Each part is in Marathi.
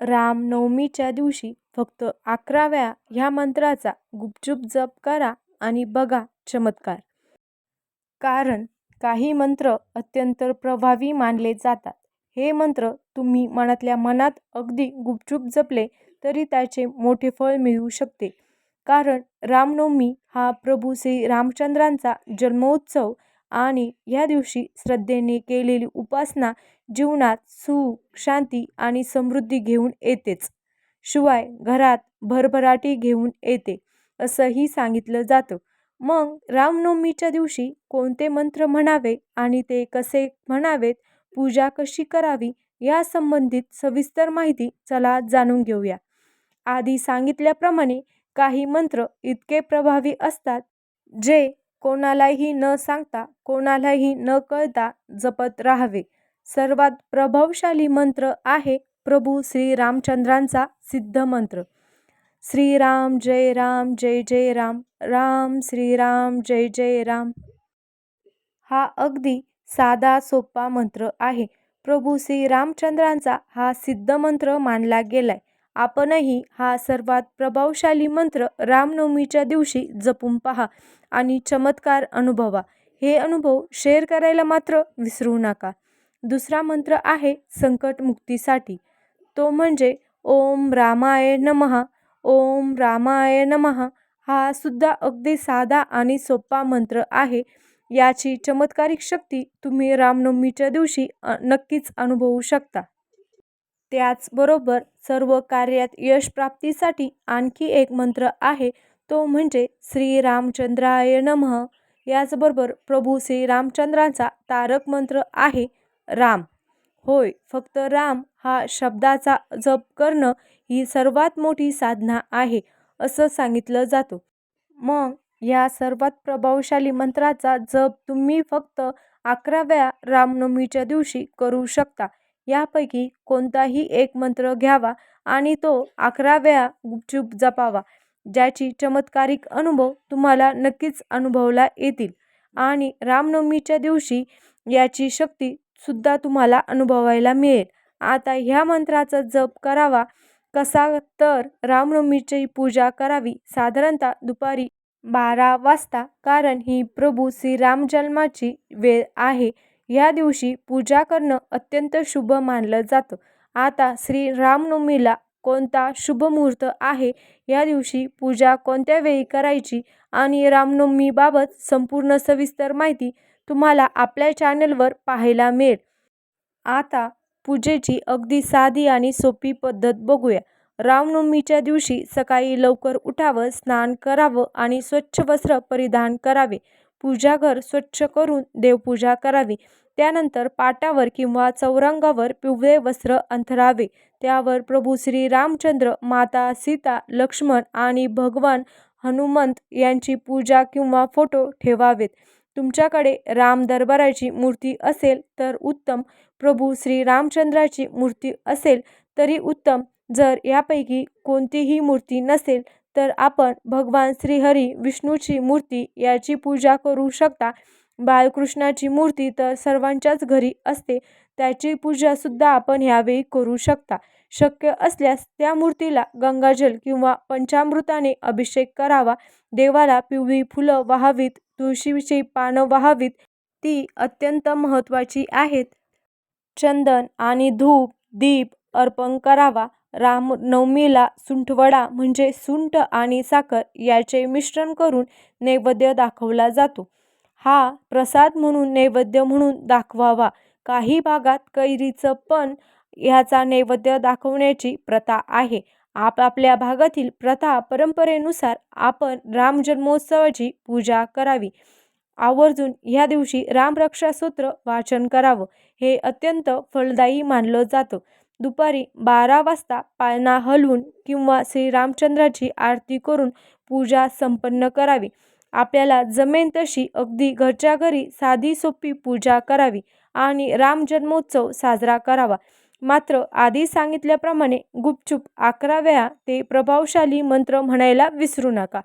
रामनवमीच्या दिवशी फक्त 11 वेळा ह्या मंत्राचा गुपचूप जप करा आणि बघा चमत्कार. कारण काही मंत्र अत्यंत प्रभावी मानले जातात. हे मंत्र तुम्ही मनातल्या मनात अगदी गुपचूप जपले तरी त्याचे मोठे फळ मिळू शकते. कारण रामनवमी हा प्रभू श्री रामचंद्रांचा जन्मोत्सव आणि या दिवशी श्रद्धेने केलेली उपासना जीवनात सुख, शांती आणि समृद्धी घेऊन येतेच. शिवाय घरात भरभराटी घेऊन येते असंही सांगितलं जातं. मग रामनवमीच्या दिवशी कोणते मंत्र म्हणावे आणि ते कसे म्हणावेत, पूजा कशी करावी या संबंधित सविस्तर माहिती चला जाणून घेऊया. आधी सांगितल्याप्रमाणे काही मंत्र इतके प्रभावी असतात जे कोणालाही न सांगता कोणालाही न कळता जपत राहावे. सर्वात प्रभावशाली मंत्र आहे प्रभू श्री रामचंद्रांचा सिद्ध मंत्र. श्रीराम जय राम जय जय राम, राम श्रीराम जय जय राम. हा अगदी साधा सोपा मंत्र आहे. प्रभू श्री रामचंद्रांचा हा सिद्ध मंत्र मानला गेलाय. आपणही हा सर्वात प्रभावशाली मंत्र रामनवमीच्या दिवशी जपून पहा आणि चमत्कार अनुभवा. हे अनुभव शेअर करायला मात्र विसरू नका. दुसरा मंत्र आहे संकटमुक्तीसाठी. तो म्हणजे ओम रामाय नमः. ओम रामाय नमः हा सुद्धा अगदी साधा आणि सोपा मंत्र आहे. याची चमत्कारिक शक्ती तुम्ही रामनवमीच्या दिवशी नक्कीच अनुभवू शकता. त्याचबरोबर सर्व कार्यात यश प्राप्तीसाठी आणखी एक मंत्र आहे. तो म्हणजे श्री रामचंद्राय नमः. याचबरोबर प्रभू श्री रामचंद्रांचा तारक मंत्र आहे राम. होय, फक्त राम हा शब्दाचा जप करणं ही सर्वात मोठी साधना आहे असं सांगितलं जातं. मग या सर्वात प्रभावशाली मंत्राचा जप तुम्ही फक्त 11 वेळा रामनवमीच्या दिवशी करू शकता. यापैकी कोणताही एक मंत्र घ्यावा आणि तो 11 वेळा गुपचूप जपावा. ज्याची चमत्कारिक अनुभव तुम्हाला नक्कीच अनुभवला येतील आणि रामनवमीच्या दिवशी याची शक्ती सुद्धा तुम्हाला अनुभवायला मिळेल. आता ह्या मंत्राचा जप करावा कसा, तर रामनवमीची पूजा करावी साधारणतः दुपारी 12 वाजता. कारण ही प्रभू श्रीराम जन्माची वेळ आहे. या दिवशी पूजा करणं अत्यंत शुभ मानलं जातं. आता श्री रामनवमीला कोणता शुभ मुहूर्त आहे, या दिवशी पूजा कोणत्या वेळी करायची आणि रामनवमीबाबत संपूर्ण सविस्तर माहिती तुम्हाला आपल्या चॅनलवर पाहायला मिळेल. आता पूजेची अगदी साधी आणि सोपी पद्धत बघूया. रामनवमीच्या दिवशी सकाळी लवकर उठावं, स्नान करावं आणि स्वच्छ वस्त्र परिधान करावे. पूजाघर स्वच्छ करून देवपूजा करावी. त्यानंतर पाटावर किंवा चौरंगावर पिवळे वस्त्र अंथरावे. त्यावर प्रभू श्री रामचंद्र, माता सीता, लक्ष्मण आणि भगवान हनुमंत यांची पूजा किंवा फोटो ठेवावेत. तुमच्याकडे राम दरबाराची मूर्ती असेल तर उत्तम. प्रभू श्री रामचंद्राची मूर्ती असेल तरी उत्तम. जर यापैकी कोणतीही मूर्ती नसेल तर आपण भगवान श्रीहरी विष्णूची मूर्ती याची पूजा करू शकता. बाळकृष्णाची मूर्ती तर सर्वांच्याच घरी असते, त्याची पूजा सुद्धा आपण ह्यावेळी करू शकता. शक्य असल्यास त्या मूर्तीला गंगाजल किंवा पंचामृताने अभिषेक करावा. देवाला पिवळी फुलं वाहावीत, तुळशीची पानं वाहावीत, ती अत्यंत महत्त्वाची आहेत. चंदन आणि धूप दीप अर्पण करावा. रामनवमीला सुंठवडा म्हणजे सुंठ आणि साखर याचे मिश्रण करून नैवेद्य दाखवला जातो. हा प्रसाद म्हणून नैवेद्य म्हणून दाखवावा. काही भागात कैरीचं पण ह्याचा नैवेद्य दाखवण्याची प्रथा आहे. आपापल्या भागातील प्रथा परंपरेनुसार आपण राम जन्मोत्सवाची पूजा करावी. आवर्जून ह्या दिवशी रामरक्षा स्तोत्र वाचन करावं. हे अत्यंत फलदायी मानलं जातं. दुपारी 12 वाजता पाळणा हलवून किंवा श्रीरामचंद्राची आरती करून पूजा संपन्न करावी. आपल्याला जमेन तशी अगदी घरच्या घरी साधी सोपी पूजा करावी आणि राम जन्मोत्सव साजरा करावा. मात्र आधी सांगितल्याप्रमाणे गुपचूप 11 वेळा ते प्रभावशाली मंत्र म्हणायला विसरू नका.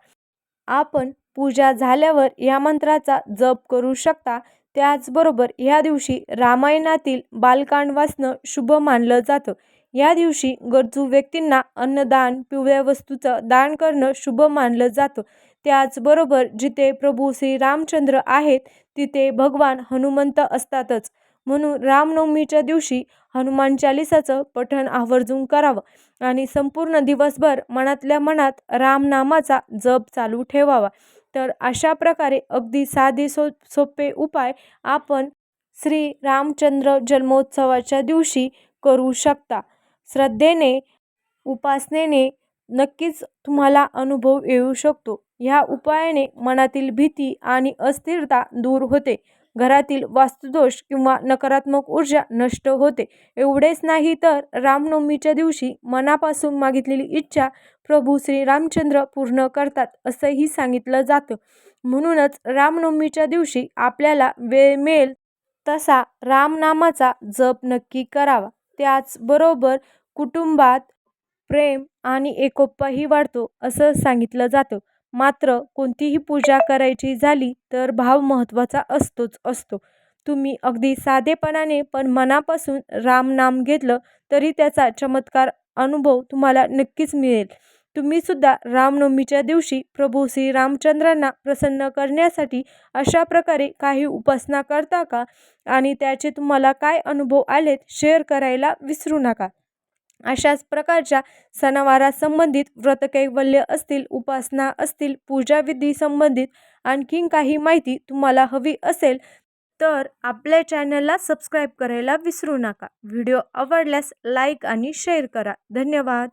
आपण पूजा झाल्यावर या मंत्राचा जप करू शकता. त्याचबरोबर या दिवशी रामायणातील बालकांड वाचणं शुभ मानलं जातं. या दिवशी गरजू व्यक्तींना अन्नदान, पिवळ्या वस्तूचं दान करणं शुभ मानलं जातं. त्याचबरोबर जिथे प्रभू श्री रामचंद्र आहेत तिथे भगवान हनुमंत असतातच. म्हणून रामनवमीच्या दिवशी हनुमान चालिसाचं पठण आवर्जून करावं आणि संपूर्ण दिवसभर मनातल्या मनात रामनामाचा जप चालू ठेवावा. तर अशा प्रकारे अगदी साधे सोपे उपाय आपण श्री रामचंद्र जन्मोत्सवाच्या दिवशी करू शकता. श्रद्धेने, उपासनेने नक्कीच तुम्हाला अनुभव येऊ शकतो. ह्या उपायाने मनातील भीती आणि अस्थिरता दूर होते. घरातील वास्तुदोष किंवा नकारात्मक ऊर्जा नष्ट होते. एवढेच नाही तर रामनवमीच्या दिवशी मनापासून मागितलेली इच्छा प्रभू श्री रामचंद्र पूर्ण करतात असंही सांगितलं जातं. म्हणूनच रामनवमीच्या दिवशी आपल्याला वेळ मिळेल तसा रामनामाचा जप नक्की करावा. त्याचबरोबर कुटुंबात प्रेम आणि एकोपाही वाढतो असं सांगितलं जातं. मात्र कोणतीही पूजा करायची झाली तर भाव महत्त्वाचा असतो. तुम्ही अगदी साधेपणाने पण मनापासून रामनाम घेतलं तरी त्याचा चमत्कार अनुभव तुम्हाला नक्कीच मिळेल. तुम्ही सुद्धा रामनवमीच्या दिवशी प्रभू श्री रामचंद्रांना प्रसन्न करण्यासाठी अशा प्रकारे काही उपासना करता का? आणि त्याचे तुम्हाला काय अनुभव आलेत शेअर करायला विसरू नका. अशाच प्रकारच्या सणावारासंबंधित व्रतकैवल्य असतील, उपासना असतील, पूजाविधी संबंधित आणखीन काही माहिती तुम्हाला हवी असेल तर आपल्या चॅनलला सबस्क्राईब करायला विसरू नका. व्हिडिओ आवडल्यास लाईक आणि शेअर करा. धन्यवाद.